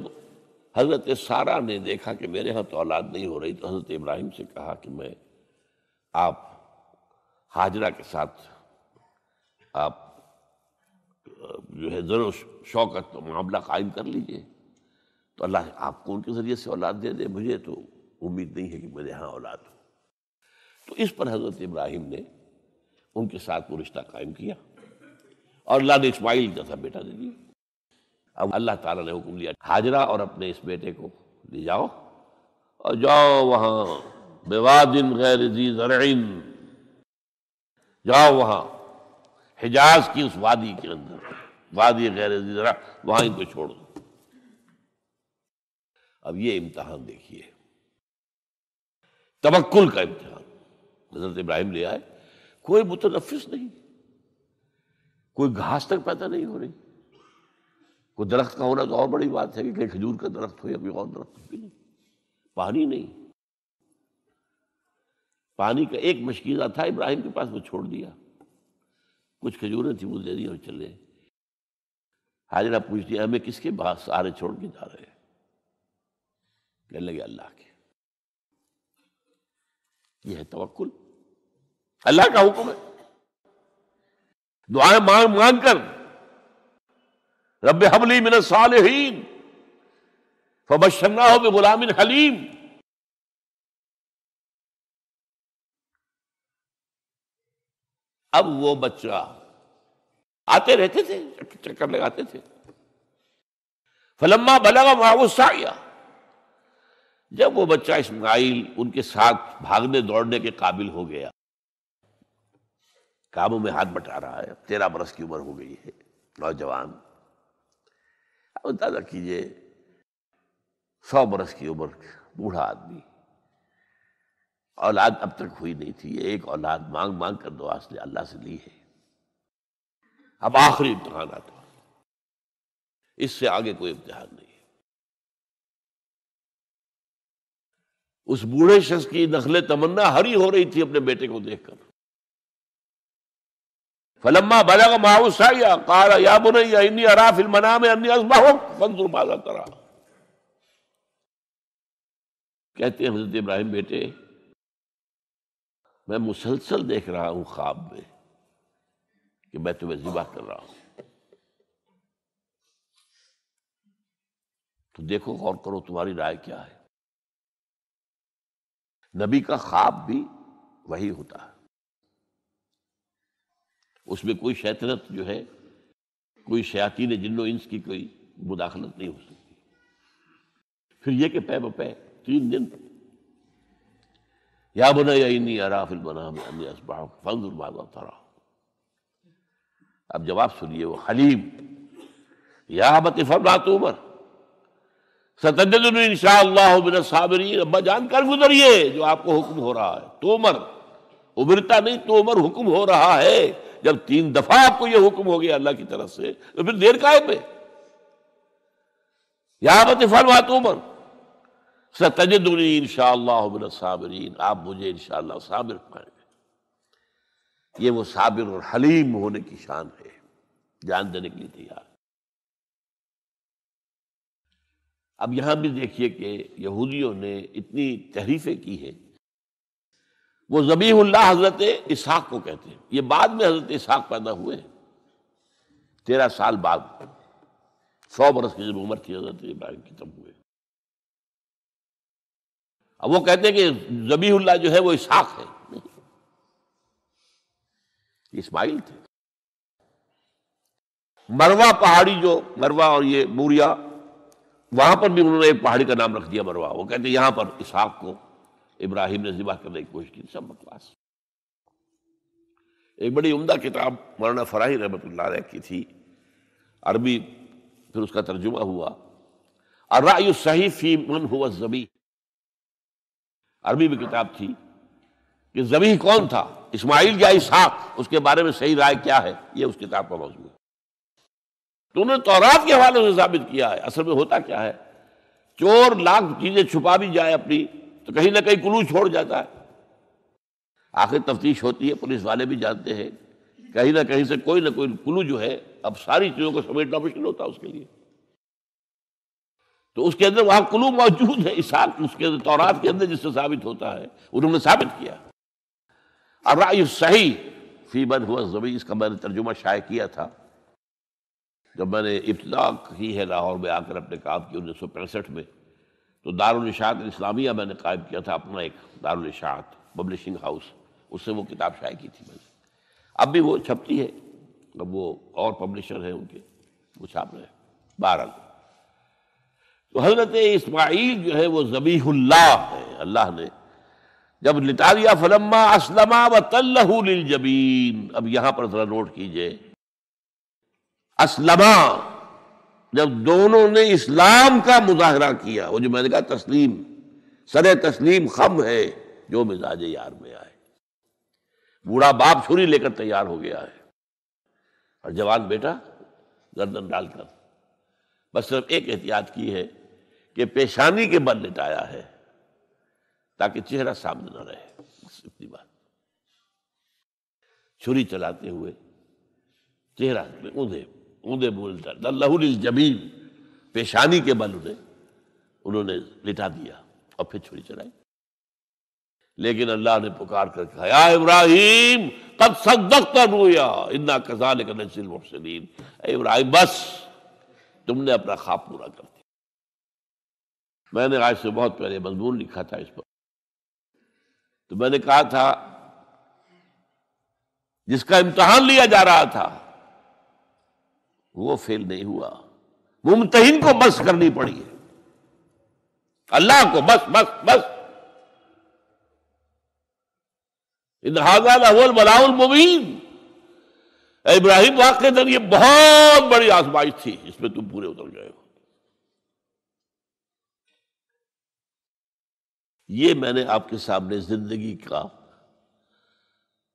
[SPEAKER 1] حضرت سارہ نے دیکھا کہ میرے ہاں تو اولاد نہیں ہو رہی، تو حضرت ابراہیم سے کہا کہ میں آپ ہاجرہ کے ساتھ آپ جو ہے ذر و شوقت معاملہ قائم کر لیجئے، تو اللہ آپ کو ان کے ذریعے سے اولاد دے دے. مجھے تو امید نہیں ہے کہ میرے ہاں اولاد ہو. تو اس پر حضرت ابراہیم نے ان کے ساتھ وہ رشتہ قائم کیا اور اللہ نے اسماعیل جیسا بیٹا دے دیا. اب اللہ تعالیٰ نے حکم دیا ہاجرہ اور اپنے اس بیٹے کو لے جاؤ اور جاؤ وہاں بواد غیر ذی زرع، جاؤ وہاں حجاز کی اس وادی کے اندر، وادی غیر ذی زرع، وہاں ان کو چھوڑ دو. اب یہ امتحان دیکھیے، توکل کا امتحان. حضرت ابراہیم لے آئے، کوئی متنفس نہیں، کوئی گھاس تک پیدا نہیں ہو رہی. کوئی درخت کا ہونا تو اور بڑی بات ہے کہ کھجور کا درخت ہو یا کوئی اور درخت بھی نہیں. پانی نہیں، پانی کا ایک مشکیزہ تھا ابراہیم کے پاس، وہ چھوڑ دیا. کچھ کھجوریں تھیں وہ دے دی اور چلے. حاجرہ پوچھتی ہے ہمیں کس کے پاس سارے چھوڑ کے جا رہے ہیں؟ کہنے لگے اللہ کے. یہ ہے توکل، اللہ کا حکم ہے. دعائیں مانگ مانگ کر رب ہب لی من الصالحین فبشرناہ بغلام حلیم. اب وہ بچہ آتے رہتے تھے، چکر لگاتے تھے. فلما بلغ معه السعی، جب وہ بچہ اسماعیل ان کے ساتھ بھاگنے دوڑنے کے قابل ہو گیا، کاموں میں ہاتھ بٹا رہا ہے، 13 برس کی عمر ہو گئی ہے، نوجوان. اب اندازہ کیجئے 100 برس کی عمر، بوڑھا آدمی، اولاد اب تک ہوئی نہیں تھی. یہ ایک اولاد مانگ مانگ کر دعا سے اللہ سے لی ہے. اب آخری امتحان آتا ہے، اس سے آگے کوئی امتحان نہیں ہے. اس بوڑھے شخص کی نخل تمنا ہری ہو رہی تھی اپنے بیٹے کو دیکھ کر. فلما بلغ معه السعی قال یا بنی انی اری فی المنام انی اذبحک فانظر ماذا تری. کہتے ہیں حضرت ابراہیم بیٹے میں مسلسل دیکھ رہا ہوں خواب میں کہ میں تمہیں ذبح کر رہا ہوں. تو دیکھو غور کرو تمہاری رائے کیا ہے. نبی کا خواب بھی وہی ہوتا ہے، اس میں کوئی شیطنت جو ہے، کوئی شیاطین جن و انس کی کوئی مداخلت نہیں ہو سکتی. پھر یہ کہ پے بپے 3 دن یا بنی انی اری فی المنام انی اذبحک فانظر ماذا تری. اب جواب سنیے، وہ حلیم. یا ابت افعل ما تؤمر ستجدنی انشاءاللہ من الصابرین. ابا جان کر گزریے جو آپ کو حکم ہو رہا ہے. تومر ابرتا نہیں، تومر حکم ہو رہا ہے. جب 3 دفعہ آپ کو یہ حکم ہو گیا اللہ کی طرف سے تو پھر دیر کاہے پہ. یا ابت افعل ما تؤمر ستجدنی انشاءاللہ من الصابرین. آپ مجھے انشاءاللہ صابر پائیں گے. یہ وہ صابر اور حلیم ہونے کی شان ہے، جان دینے کے لیے تیار. اب یہاں بھی دیکھیے کہ یہودیوں نے اتنی تحریفیں کی ہیں. وہ ذبیح اللہ حضرت اسحاق کو کہتے ہیں. یہ بعد میں حضرت اسحاق پیدا ہوئے، 13 سال بعد، 100 برس کی جب عمر تھی حضرت ابراہیم کی تب ہوئے. اب وہ کہتے ہیں کہ ذبیح اللہ جو ہے وہ اسحاق ہے. یہ اسماعیل تھے۔ مروا پہاڑی، جو مروا اور یہ موریا، وہاں پر بھی انہوں نے ایک پہاڑی کا نام رکھ دیا مروا۔ وہ کہتے ہیں یہاں پر اسحاق کو ابراہیم نے ذبح کرنے کی کوشش کی، سب بکواس۔ ایک بڑی عمدہ کتاب مولانا فراہی رحمۃ اللہ علیہ کی تھی، عربی، پھر اس کا ترجمہ ہوا، الرأی الصحیح فی من هو الذبیح۔ عربی میں کتاب تھی کہ ذبیح کون تھا، اسماعیل یا اسحاق، اس کے بارے میں صحیح رائے کیا ہے، یہ اس کتاب کا موضوع ہے۔ تو انہوں نے تورات کے حوالے سے ثابت کیا ہے۔ اصل میں ہوتا کیا ہے، چور لاکھ چیزیں چھپا بھی جائے اپنی تو کہیں نہ کہیں کلو چھوڑ جاتا ہے۔ آخر تفتیش ہوتی ہے، پولیس والے بھی جانتے ہیں کہیں نہ کہیں سے کوئی نہ کوئی کلو جو ہے، اب ساری چیزوں کو سمیٹنا مشکل ہوتا ہے اس کے لیے، تو اس کے اندر وہاں کلو موجود ہے، اسحاق اس کے اندر تورات کے اندر جس سے ثابت ہوتا ہے، انہوں نے ثابت کیا۔ الرأی الصحیح فی من هو الذبیح، اس کا میں نے ترجمہ شائع کیا تھا جب میں نے ابتدا کی ہے لاہور میں آ کر اپنے کام کی 1965 میں، تو دارالاشاعت الاسلامیہ میں نے قائم کیا تھا اپنا ایک دارالاشاعت پبلشنگ ہاؤس، اس سے وہ کتاب شائع کی تھی میں نے۔ اب بھی وہ چھپتی ہے، اب وہ اور پبلشر ہیں ان کے، وہ چھاپ رہے ہیں۔ بہرحال تو حضرت اسماعیل جو ہے وہ ذبیح اللہ ہے، اللہ نے جب لٹا دیا، فلما اسلما وتلہ للجبین۔ اب یہاں پر ذرا نوٹ کیجئے، اسلما، جب دونوں نے اسلام کا مظاہرہ کیا، وہ جو میں نے کہا تسلیم، سر تسلیم خم ہے جو مزاج یار میں آئے۔ بوڑھا باپ چھری لے کر تیار ہو گیا ہے، اور جوان بیٹا گردن ڈال کر بس صرف ایک احتیاط کی ہے کہ پیشانی کے بل لٹایا ہے تاکہ چہرہ سامنے نہ رہے، بس اتنی بات۔ چھری چلاتے ہوئے چہرہ میں اوندے بولتا اللہ للجبین، پیشانی کے بل انہوں نے لٹا دیا اور پھر چھری چلائی۔ لیکن اللہ نے پکار کر کہا، یا ابراہیم قد صدقت الرؤیا انا کذالک نجزی المحسنین۔ اے ابراہیم بس تم نے اپنا خواب پورا کر دیا۔ میں نے آج سے بہت پہلے مضمون لکھا تھا اس پر، تو میں نے کہا تھا جس کا امتحان لیا جا رہا تھا وہ فیل نہیں ہوا، ممتحن کو بس کرنی پڑی ہے، اللہ کو بس بس بس۔ ان ھذا لھو البلاء المبین۔ اے ابراہیم واقعتاً یہ بہت بڑی آزمائش تھی، اس میں تم پورے اتر گئے ہو۔ یہ میں نے آپ کے سامنے زندگی کا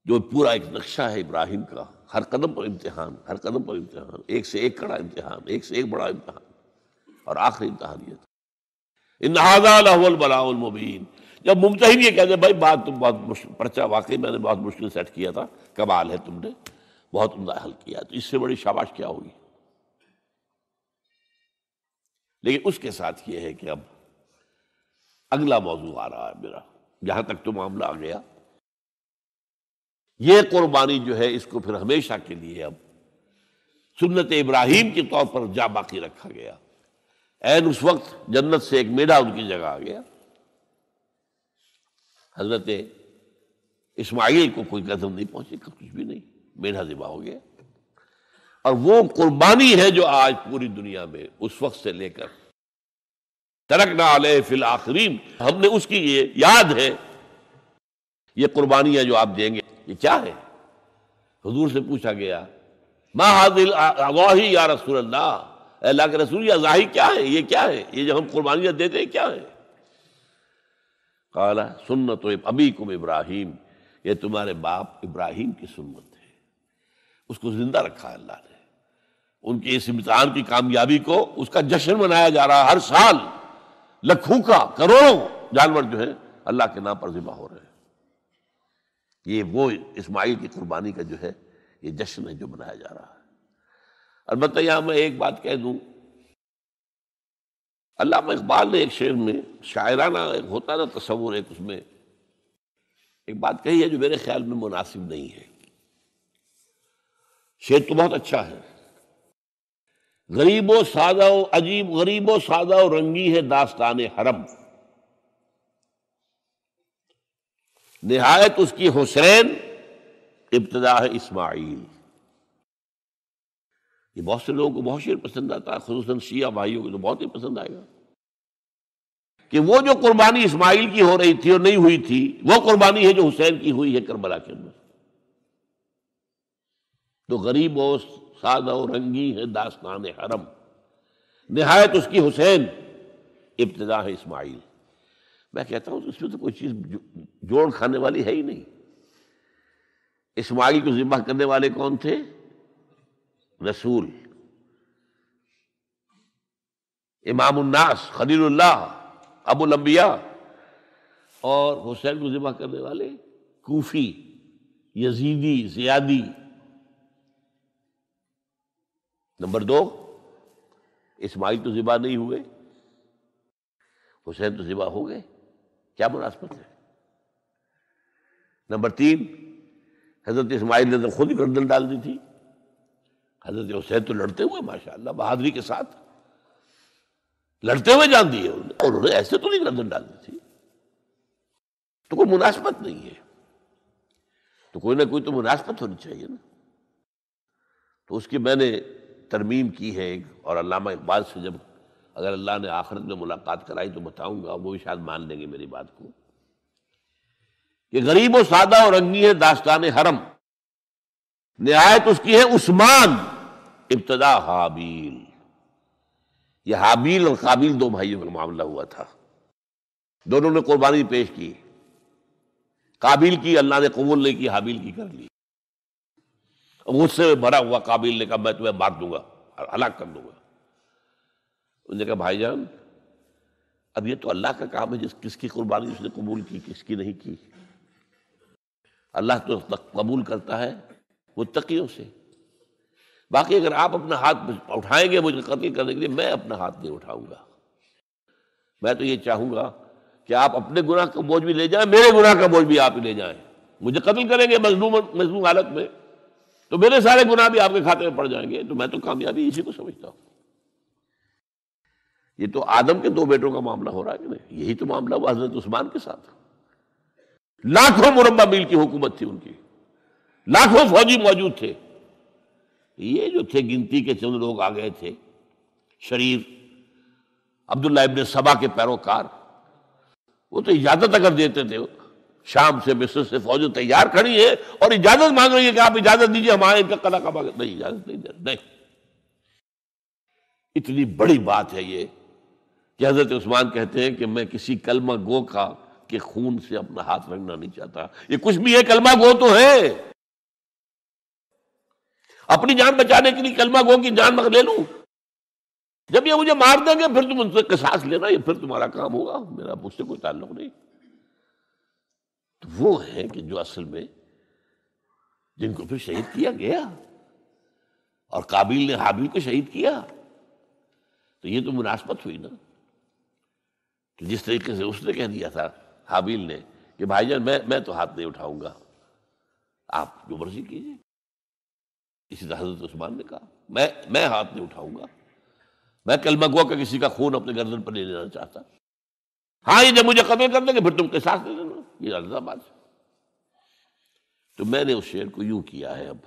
[SPEAKER 1] جو پورا ایک نقشہ ہے ابراہیم کا، ہر قدم پر امتحان، ہر قدم پر امتحان، ایک سے ایک کڑا امتحان، ایک سے ایک بڑا امتحان، اور آخری امتحان یہ تھا، ان ھذا لھو البلاء المبین۔ جب ممتحن یہ کہتے ہیں بھائی بات تم بہت مشکل، پرچہ واقعی میں نے بہت مشکل سیٹ کیا تھا، کمال ہے تم نے بہت عمدہ حل کیا، تو اس سے بڑی شاباش کیا ہوگی۔ لیکن اس کے ساتھ یہ ہے کہ اب اگلا موضوع آ رہا ہے میرا، جہاں تک تو معاملہ آ گیا، یہ قربانی جو ہے اس کو پھر ہمیشہ کے لیے اب سنت ابراہیم کے طور پر جا باقی رکھا گیا۔ عین اس وقت جنت سے ایک میڈا ان کی جگہ آ گیا۔ حضرت اسماعیل کو کوئی قدم نہیں پہنچی، کچھ بھی نہیں، میڈا ذبح ہو گیا۔ اور وہ قربانی ہے جو آج پوری دنیا میں اس وقت سے لے کر ترکنا علیہ فی الآخرین، ہم نے اس کی یہ یاد ہے، یہ قربانیاں جو آپ دیں گے یہ کیا ہے؟ حضور سے پوچھا گیا ما ھذی الاضاحی یا رسول اللہ، اے اللہ کے رسول یہ اضاحی کیا ہے، یہ کیا ہے، یہ جو ہم قربانیاں دیتے ہیں کیا ہے؟ قال سنت ابیکم ابراہیم، یہ تمہارے باپ ابراہیم کی سنت ہے۔ اس کو زندہ رکھا ہے اللہ نے، ان کے اس امتحان کی کامیابی کو، اس کا جشن منایا جا رہا ہے ہر سال، لاکھوں کا، کروڑوں جانور جو ہے اللہ کے نام پر ذبح ہو رہے ہیں۔ یہ وہ اسماعیل کی قربانی کا جو ہے یہ جشن ہے جو منایا جا رہا ہے۔ البتہ یہاں میں ایک بات کہہ دوں، علامہ اقبال نے ایک شعر میں شاعرانہ ایک ہوتا نا تصور، ایک اس میں ایک بات کہی ہے جو میرے خیال میں مناسب نہیں ہے۔ شعر تو بہت اچھا ہے، غریب و سادہ و عجیب، غریب و سادہ و رنگی ہے داستان حرم، نہایت اس کی حسین ابتدا ہے اسماعیل. یہ بہت سے لوگوں کو بہت شعر پسند آتا ہے، خصوصاً شیعہ بھائیوں کو تو بہت ہی پسند آئے گا کہ وہ جو قربانی اسماعیل کی ہو رہی تھی اور نہیں ہوئی تھی وہ قربانی ہے جو حسین کی ہوئی ہے کربلا کے اندر. تو غریب و سادہ و رنگی ہے داستان حرم، نہایت اس کی حسین، ابتدا ہے اسماعیل. میں کہتا ہوں اس میں تو کوئی چیز جوڑ کھانے والی ہے ہی نہیں. اسماعیل کو ذبح کرنے والے کون تھے؟ رسول، امام الناس، خلیل اللہ، ابو الانبیاء. اور حسین کو ذبح کرنے والے کوفی، یزیدی، زیادی. نمبر 2، اسماعیل تو ذبح نہیں ہوئے، حسین تو ذبح ہو گئے، کیا مناسبت ہے؟ نمبر 3، حضرت اسماعیل نے تو خود ہی گردن ڈال دی تھی، حضرت حسین تو لڑتے ہوئے ماشاءاللہ بہادری کے ساتھ لڑتے ہوئے جان دیے اور انہوں نے ایسے تو نہیں گردن ڈال دی تھی. تو کوئی مناسبت نہیں ہے، تو کوئی نہ کوئی تو مناسبت ہونی چاہیے نا. تو اس کی میں نے ترمیم کی ہے ایک، اور علامہ اقبال سے جب اگر اللہ نے آخرت میں ملاقات کرائی تو بتاؤں گا، وہ بھی شاید مان لیں گے میری بات کو، کہ غریب و سادہ اور رنگی ہے داستان حرم، نہایت اس کی ہے عثمان، ابتدا حابیل. یہ حابیل اور قابیل دو بھائیوں کا معاملہ ہوا تھا، دونوں نے قربانی پیش کی. قابیل کی اللہ نے قبول نہیں کی، حابیل کی کر لی. غصے میں بھرا ہوا قابیل نے کہا میں تمہیں مار دوں گا، ہلاک کر دوں گا. انہوں نے کہا بھائی جان اب یہ تو اللہ کا کام ہے، کس کی قربانی اس نے قبول کی کس کی نہیں کی. اللہ تو قبول کرتا ہے متقیوں سے. باقی اگر آپ اپنا ہاتھ اٹھائیں گے مجھے قتل کرنے کے لیے، میں اپنا ہاتھ نہیں اٹھاؤں گا. میں تو یہ چاہوں گا کہ آپ اپنے گناہ کا بوجھ بھی لے جائیں، میرے گناہ کا بوجھ بھی آپ ہی لے جائیں. مجھے قتل کریں گے مظلوم حالت میں تو میرے سارے گناہ بھی آپ کے کھاتے میں پڑ جائیں گے. تو میں تو کامیابی اسی کو سمجھتا ہوں. یہ تو آدم کے 2 بیٹوں کا معاملہ ہو رہا ہے کہ نہیں؟ یہی تو معاملہ ہوا حضرت عثمان کے ساتھ. لاکھوں مربع میل کی حکومت تھی ان کی، لاکھوں فوجی موجود تھے. یہ جو تھے گنتی کے چند لوگ آ گئے تھے شریر، عبداللہ ابن سبا کے پیروکار. وہ تو اجازت اگر دیتے تھے، شام سے مصر سے فوج تیار کھڑی ہے اور اجازت مانگ رہی ہے کہ آپ اجازت دیجیے ہمارے ان کا قلعہ کعبہ نہیں، اجازت نہیں دے نہیں. اتنی بڑی بات ہے یہ کہ حضرت عثمان کہتے ہیں کہ میں کسی کلمہ گو کا کے خون سے اپنا ہاتھ رنگنا نہیں چاہتا. یہ کچھ بھی ہے، کلمہ گو تو ہے. اپنی جان بچانے کے لیے کلمہ گو کی جان لے لوں. جب یہ مجھے مار دیں گے پھر تم ان سے قصاص لینا، یہ پھر تمہارا کام ہوگا، میرا مجھ سے کوئی تعلق نہیں. تو وہ ہیں کہ جو اصل میں جن کو پھر شہید کیا گیا، اور قابیل نے حابیل کو شہید کیا. تو یہ تو مناسبت ہوئی نا کہ جس طریقے سے اس نے کہہ دیا تھا حابیل نے کہ بھائی جان میں تو ہاتھ نہیں اٹھاؤں گا، آپ جو مرضی کیجیے. اسی طرح حضرت عثمان نے کہا میں ہاتھ نہیں اٹھاؤں گا، میں کلمہ گو کا کسی کا خون اپنے گردن پر نہیں لینا چاہتا. ہاں یہ جب مجھے قتل کر دیں گے پھر تم قصاص لے لینا، یہ الزا بات ہے. تو میں نے اس شعر کو یوں کیا ہے. اب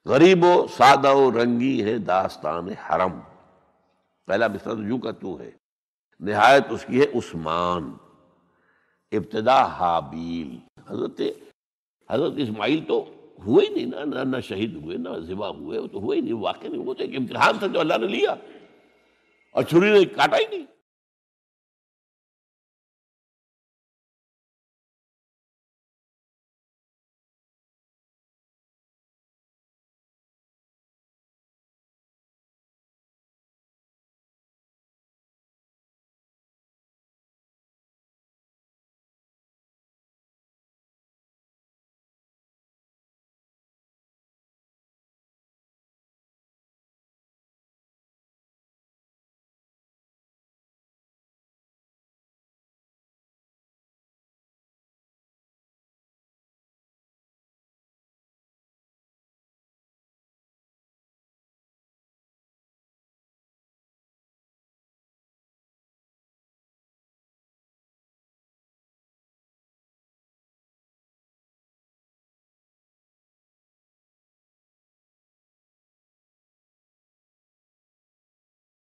[SPEAKER 1] غریب و سادہ و رنگی ہے داستان حرم، پہلا مصرع تو یوں کا تو ہے، نہایت اس کی ہے عثمان، ابتدا حابیل. حضرت اسماعیل تو ہوئے ہی نہیں نہ شہید ہوئے نہ ذبح ہوئے، وہ تو ہوئے ہی نہیں، واقع نہیں. وہ تو ایک امتحان تھا جو اللہ نے لیا اور چھری نے کاٹا ہی نہیں.